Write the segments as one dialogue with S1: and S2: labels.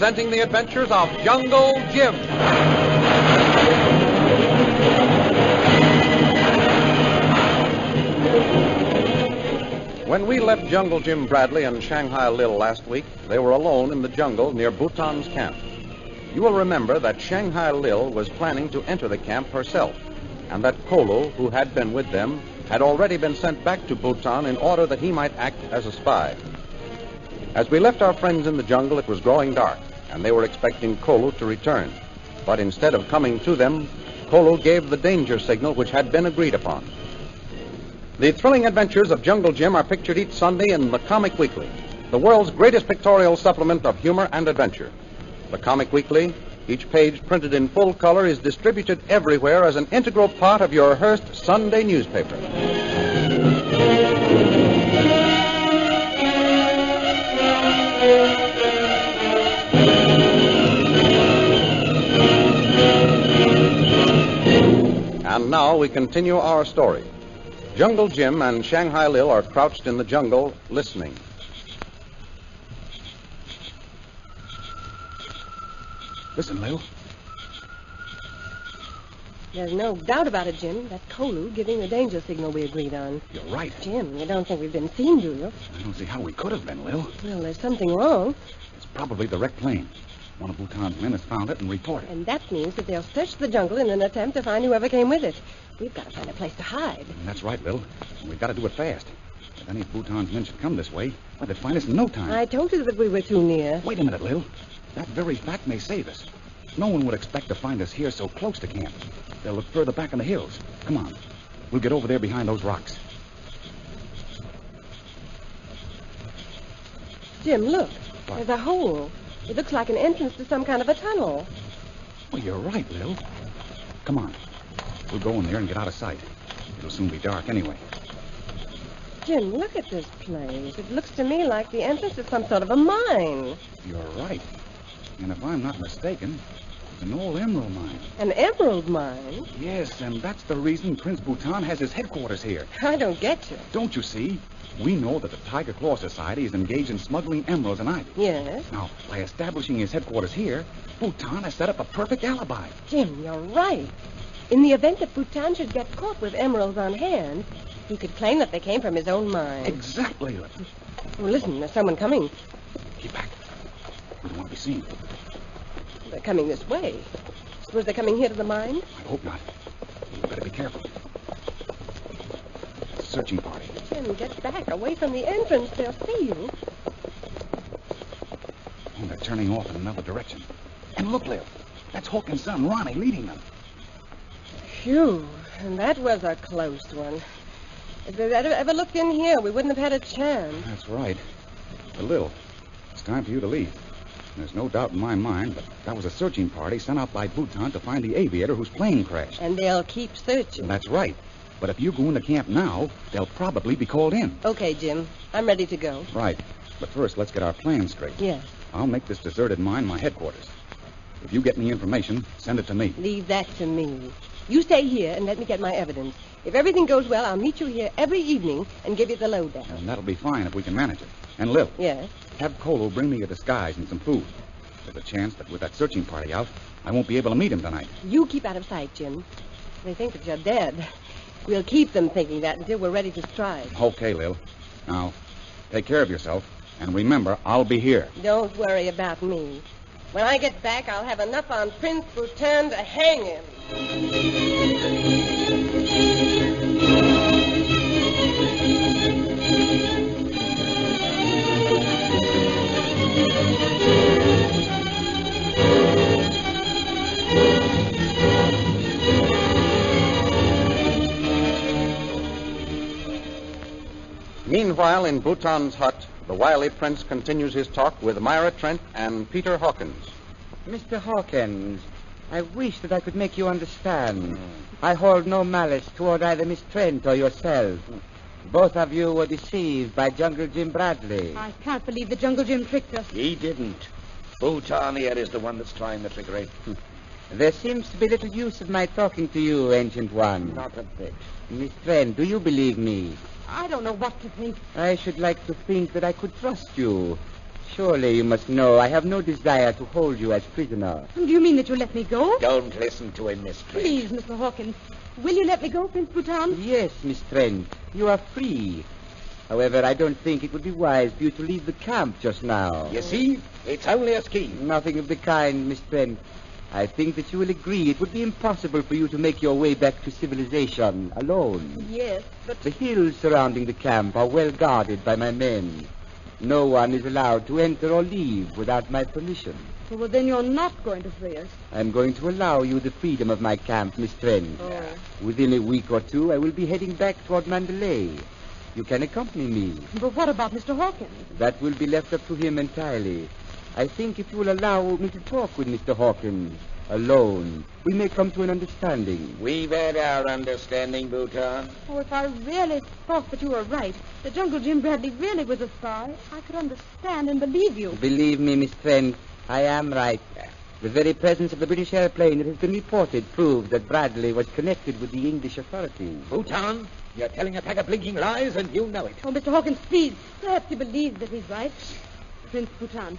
S1: presenting the adventures of Jungle Jim. When we left Jungle Jim Bradley and Shanghai Lil last week, they were alone in the jungle near Bhutan's camp. You will remember that Shanghai Lil was planning to enter the camp herself, and that Kolu, who had been with them, had already been sent back to Bhutan in order that he might act as a spy. As we left our friends in the jungle, it was growing dark, and they were expecting Kolu to return. But instead of coming to them, Kolu gave the danger signal which had been agreed upon. The thrilling adventures of Jungle Jim are pictured each Sunday in the Comic Weekly, the world's greatest pictorial supplement of humor and adventure. The Comic Weekly, each page printed in full color, is distributed everywhere as an integral part of your Hearst Sunday newspaper. And now we continue our story. Jungle Jim and Shanghai Lil are crouched in the jungle, listening.
S2: Listen, Lil.
S3: There's no doubt about it, Jim. That Kolu giving the danger signal we agreed on.
S2: You're right.
S3: Jim, you don't think we've been seen, do you?
S2: I don't see how we could have been, Lil.
S3: Well, there's something wrong.
S2: It's probably the wrecked plane. One of Bhutan's men has found it and reported.
S3: And that means that they'll search the jungle in an attempt to find whoever came with it. We've got to find a place to hide.
S2: That's right, Lil. We've got to do it fast. If any of Bhutan's men should come this way, well, they'd find us in no time.
S3: I told you that we were too near.
S2: Wait a minute, Lil. That very fact may save us. No one would expect to find us here so close to camp. They'll look further back in the hills. Come on. We'll get over there behind those rocks.
S3: Jim, look.
S2: What?
S3: There's a hole. It looks like an entrance to some kind of a tunnel.
S2: Well, you're right, Lil. Come on. We'll go in there and get out of sight. It'll soon be dark anyway.
S3: Jim, look at this place. It looks to me like the entrance to some sort of a mine.
S2: You're right. And if I'm not mistaken, it's an old emerald mine.
S3: An emerald mine?
S2: Yes, and that's the reason Prince Bhutan has his headquarters here.
S3: I don't get you.
S2: Don't you see? We know that the Tiger Claw Society is engaged in smuggling emeralds and ivy.
S3: Yes?
S2: Now, by establishing his headquarters here, Bhutan has set up a perfect alibi.
S3: Jim, you're right. In the event that Bhutan should get caught with emeralds on hand, he could claim that they came from his own mine.
S2: Exactly.
S3: Well, listen, there's someone coming.
S2: Keep back. We don't want to be seen.
S3: They're coming this way. Suppose they're coming here to the mine?
S2: I hope not. You better be careful. It's a searching party.
S3: Jim, get back away from the entrance. They'll see you.
S2: Oh, they're turning off in another direction. And look, Lil. That's Hawkins' son, Ronnie, leading them.
S3: Phew, and that was a close one. If they'd ever looked in here, we wouldn't have had a chance.
S2: That's right. But, Lil, it's time for you to leave. There's no doubt in my mind that that was a searching party sent out by Bhutan to find the aviator whose plane crashed.
S3: And they'll keep searching.
S2: That's right. But if you go into camp now, they'll probably be called in.
S3: Okay, Jim. I'm ready to go.
S2: Right. But first, let's get our plans straight.
S3: Yes.
S2: I'll make this deserted mine my headquarters. If you get any information, send it to me.
S3: Leave that to me. You stay here and let me get my evidence. If everything goes well, I'll meet you here every evening and give you the lowdown.
S2: And that'll be fine if we can manage it. And Lil.
S3: Yes?
S2: Have Kolu bring me a disguise and some food. There's a chance that with that searching party out, I won't be able to meet him tonight.
S3: You keep out of sight, Jim. They think that you're dead. We'll keep them thinking that until we're ready to strike.
S2: Okay, Lil. Now, take care of yourself. And remember, I'll be here.
S3: Don't worry about me. When I get back, I'll have enough on Prince Bhutan to hang him.
S1: Meanwhile, in Bhutan's hut, the wily prince continues his talk with Myra Trent and Peter Hawkins.
S4: Mr. Hawkins, I wish that I could make you understand. I hold no malice toward either Miss Trent or yourself. Both of you were deceived by Jungle Jim Bradley.
S5: I can't believe that Jungle Jim tricked us.
S6: He didn't. Bhutan here is the one that's trying the trickery.
S4: There seems to be little use of my talking to you, Ancient One.
S6: Not a bit.
S4: Miss Trent, do you believe me?
S5: I don't know what to think.
S4: I should like to think that I could trust you. Surely you must know I have no desire to hold you as prisoner.
S5: Do you mean that you'll let me go?
S6: Don't listen to him, Miss Trent.
S5: Please, Mr. Hawkins. Will you let me go, Prince Bhutan?
S4: Yes, Miss Trent, you are free. However, I don't think it would be wise for you to leave the camp just now.
S6: You see, it's only a scheme.
S4: Nothing of the kind, Miss Trent. I think that you will agree it would be impossible for you to make your way back to civilization alone.
S5: Yes, but...
S4: The hills surrounding the camp are well guarded by my men. No one is allowed to enter or leave without my permission.
S5: Well, then you're not going to free us.
S4: I'm going to allow you the freedom of my camp, Miss Trent.
S5: Oh.
S4: Within a week or two, I will be heading back toward Mandalay. You can accompany me.
S5: But what about Mr. Hawkins?
S4: That will be left up to him entirely. I think if you will allow me to talk with Mr. Hawkins alone, we may come to an understanding.
S6: We've had our understanding, Bhutan.
S5: Oh, if I really thought that you were right, that Jungle Jim Bradley really was a spy, I could understand and believe you.
S4: Believe me, Miss Trent, I am right. The very presence of the British airplane that has been reported proves that Bradley was connected with the English authorities.
S6: Bhutan, you're telling a pack of blinking lies, and you know it.
S5: Oh, Mr. Hawkins, please. Perhaps you believe that he's right. Prince Bhutan,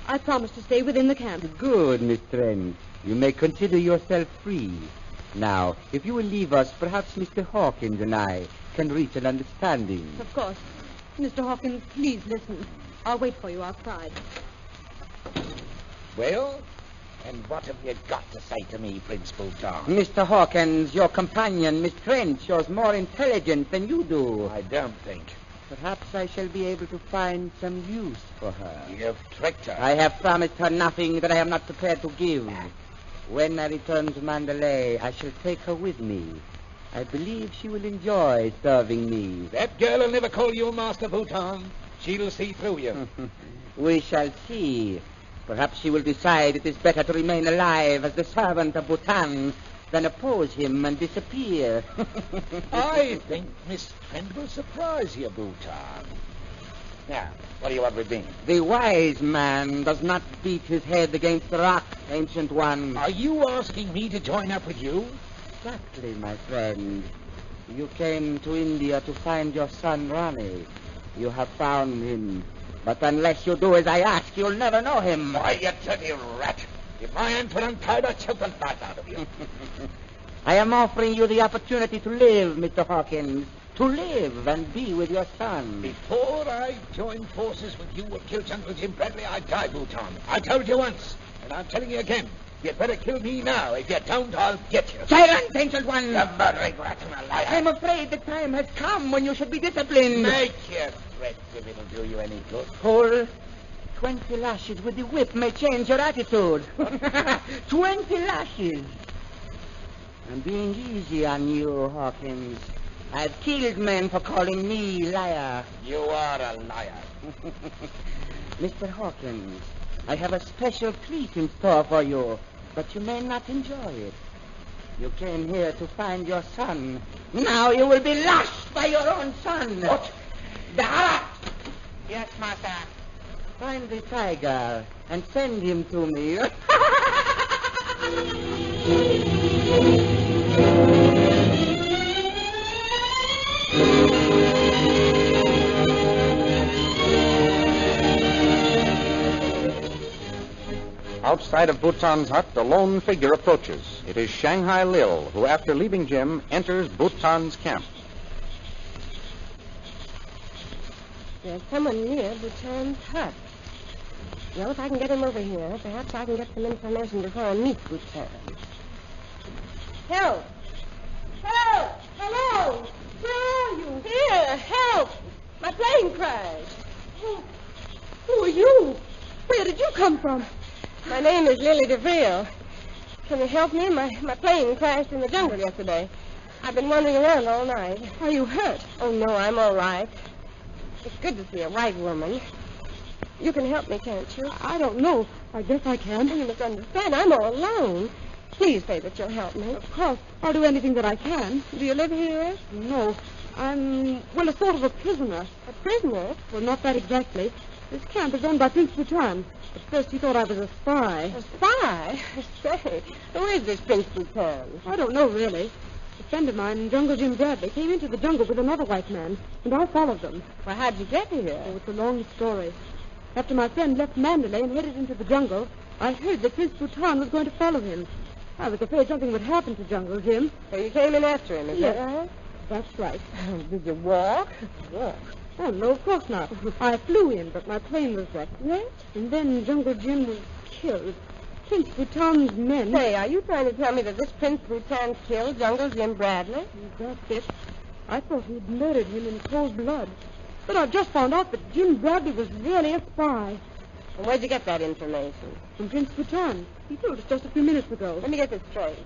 S5: I promise to stay within the camp.
S4: Good, Miss Trent. You may consider yourself free. Now, if you will leave us, perhaps Mr. Hawkins and I can reach an understanding.
S5: Of course. Mr. Hawkins, please listen. I'll wait for you outside.
S6: Well, and what have you got to say to me, Prince Bhutan?
S4: Mr. Hawkins, your companion, Miss Trent, shows more intelligence than you do.
S6: I don't think.
S4: Perhaps I shall be able to find some use for her.
S6: You've tricked her.
S4: I have promised her nothing that I am not prepared to give. When I return to Mandalay, I shall take her with me. I believe she will enjoy serving me.
S6: That girl will never call you Master Bhutan. She'll see through you.
S4: We shall see. Perhaps she will decide it is better to remain alive as the servant of Bhutan than oppose him and disappear.
S6: I think Miss Trent will surprise you, Bhutan. Now, what do you want with me?
S4: The wise man does not beat his head against the rock, ancient one.
S6: Are you asking me to join up with you?
S4: Exactly, my friend. You came to India to find your son, Rani. You have found him. But unless you do as I ask, you'll never know him.
S6: Why, you dirty rat. If my hands were untied, I'd choke the life out of you.
S4: I am offering you the opportunity to live, Mr. Hawkins. To live and be with your son.
S6: Before I join forces with you and kill Jungle Jim Bradley, I'd die, Bhutan. I told you once, and I'm telling you again. You'd better kill me now. If you don't, I'll get you.
S4: Silence, ancient one!
S6: You murdering rat and a liar.
S4: I'm afraid the time has come when you should be disciplined.
S6: Make your threats if it'll do you any good.
S4: Pull. 20 lashes with the whip may change your attitude. 20 lashes. I'm being easy on you, Hawkins. I've killed men for calling me liar.
S6: You are a liar.
S4: Mr. Hawkins, I have a special treat in store for you, but you may not enjoy it. You came here to find your son. Now you will be lashed by your own son.
S6: What?
S4: Dara!
S6: Yes, master.
S4: Find the tiger and send him to me.
S1: Outside of Bhutan's hut, a lone figure approaches. It is Shanghai Lil, who, after leaving Jim, enters Bhutan's camp.
S3: There's someone near Bhutan's hut. Well, if I can get him over here, perhaps I can get some information before I meet Bhutan. Help! Help! Hello! Where are you? Here! Help! My plane crashed.
S5: Who are you? Where did you come from?
S3: My name is Lily DeVille. Can you help me? My plane crashed in the jungle yesterday. I've been wandering around all night.
S5: Are you hurt?
S3: Oh, no, I'm all right. It's good to see a white woman. You can help me, can't you?
S5: I don't know. I guess I can.
S3: You must understand, I'm all alone. Please say that you'll help me.
S5: Of course. I'll do anything that I can.
S3: Do you live here?
S5: No. I'm, well, a sort of a prisoner.
S3: A prisoner?
S5: Well, not that exactly. This camp is owned by Prince Bhutan. At first he thought I was a spy.
S3: A spy? Say, who is this Prince Bhutan?
S5: I don't know, really. A friend of mine, Jungle Jim Bradley, came into the jungle with another white man, and I followed them.
S3: Well, how'd you get here?
S5: Oh, it's a long story. After my friend left Mandalay and headed into the jungle, I heard that Prince Bhutan was going to follow him. I was afraid something would happen to Jungle Jim.
S3: So you came in after him, is
S5: Yes.
S3: that right?
S5: That's right.
S3: Did you walk?
S5: Walk? Oh, no, of course not. I flew in, but my plane was wrecked.
S3: Yes?
S5: And then Jungle Jim was killed. Prince Bhutan's men...
S3: Say, are you trying to tell me that this Prince Bhutan killed Jungle Jim Bradley?
S5: That's it. I thought he'd murdered him in cold blood. But I just found out that Jim Bradley was really a spy.
S3: And where'd you get that information?
S5: From Prince Bhutan. He told us just a few minutes ago.
S3: Let me get this straight.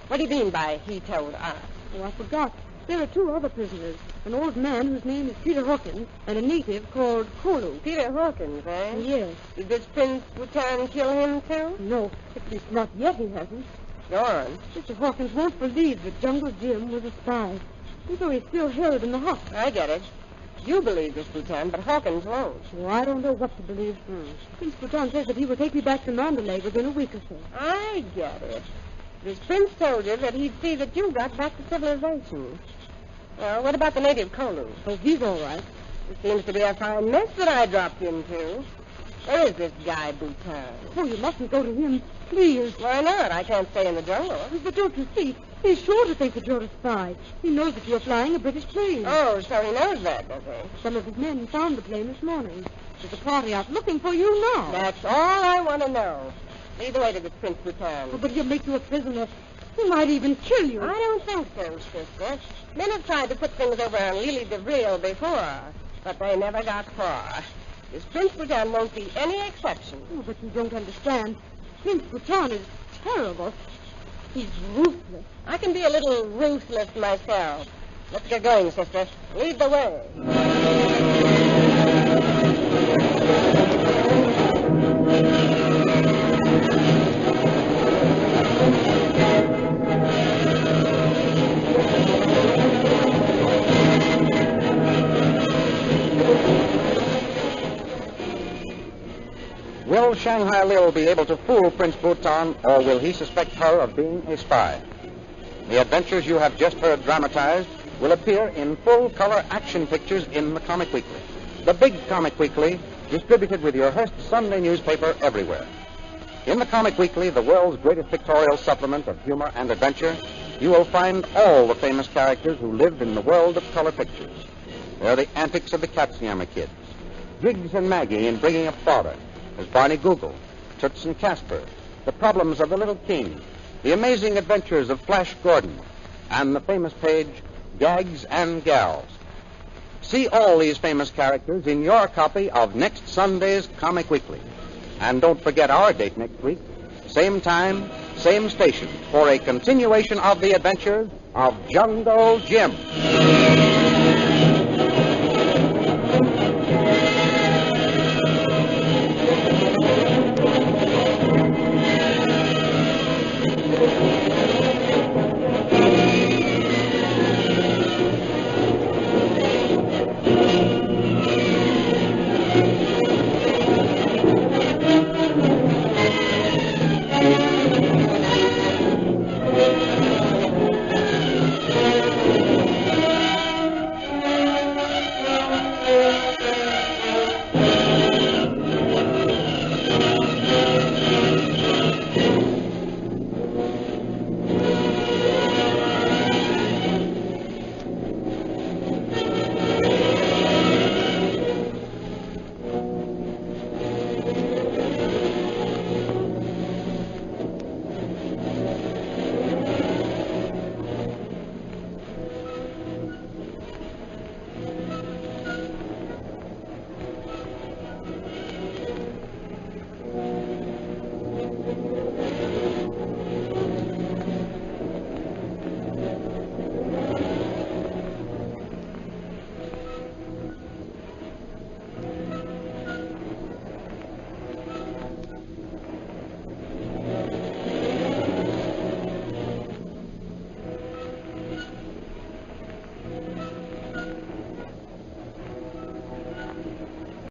S3: What do you mean by he told us?
S5: Oh, I forgot. There are 2 other prisoners. An old man whose name is Peter Hawkins and a native called Kolu.
S3: Peter Hawkins, eh?
S5: Yes.
S3: Did this Prince Bhutan kill him, too?
S5: No, at least not yet he hasn't.
S3: Go on.
S5: Mr. Hawkins won't believe that Jungle Jim was a spy. And so he's still held in the hut.
S3: I get it. You believe this, Bhutan, but Hawkins won't.
S5: Oh, I don't know what to believe. Prince Bhutan says that he will take me back to Mandalay within a week or so.
S3: I get it. This prince told you that he'd see that you got back to civilization. Well, what about the native Kolu?
S5: Oh, he's all right.
S3: It seems to be a fine mess that I dropped into. Where is this guy, Bhutan?
S5: Oh, you mustn't go to him. Please.
S3: Why not? I can't stay in the jungle.
S5: But don't you see? He's sure to think that you're a spy. He knows that you're flying a British plane.
S3: Oh, so he knows that, does he?
S5: Some of his men found the plane this morning. There's a party out looking for you now.
S3: That's all I want to know. Lead the way to this Prince Bhutan.
S5: Oh, but he'll make you a prisoner. He might even kill you.
S3: I don't think so, sister. Men have tried to put things over on Lily DeVril before, but they never got far. This Prince Bhutan won't be any exception.
S5: Oh, but you don't understand. Prince Bhutan is terrible. He's ruthless.
S3: I can be a little ruthless myself. Let's get going, sister. Lead the way.
S1: Will Shanghai Lil be able to fool Prince Bhutan, or will he suspect her of being a spy? The adventures you have just heard dramatized will appear in full-color action pictures in the Comic Weekly. The big Comic Weekly, distributed with your Hearst Sunday newspaper everywhere. In the Comic Weekly, the world's greatest pictorial supplement of humor and adventure, you will find all the famous characters who lived in the world of color pictures. There are the antics of the Katzenjammer Kids, Briggs and Maggie in Bringing Up Father, as Barney Google, Toots and Casper, the problems of the Little King, the amazing adventures of Flash Gordon, and the famous page, Gags and Gals. See all these famous characters in your copy of next Sunday's Comic Weekly. And don't forget our date next week, same time, same station, for a continuation of the adventures of Jungle Jim.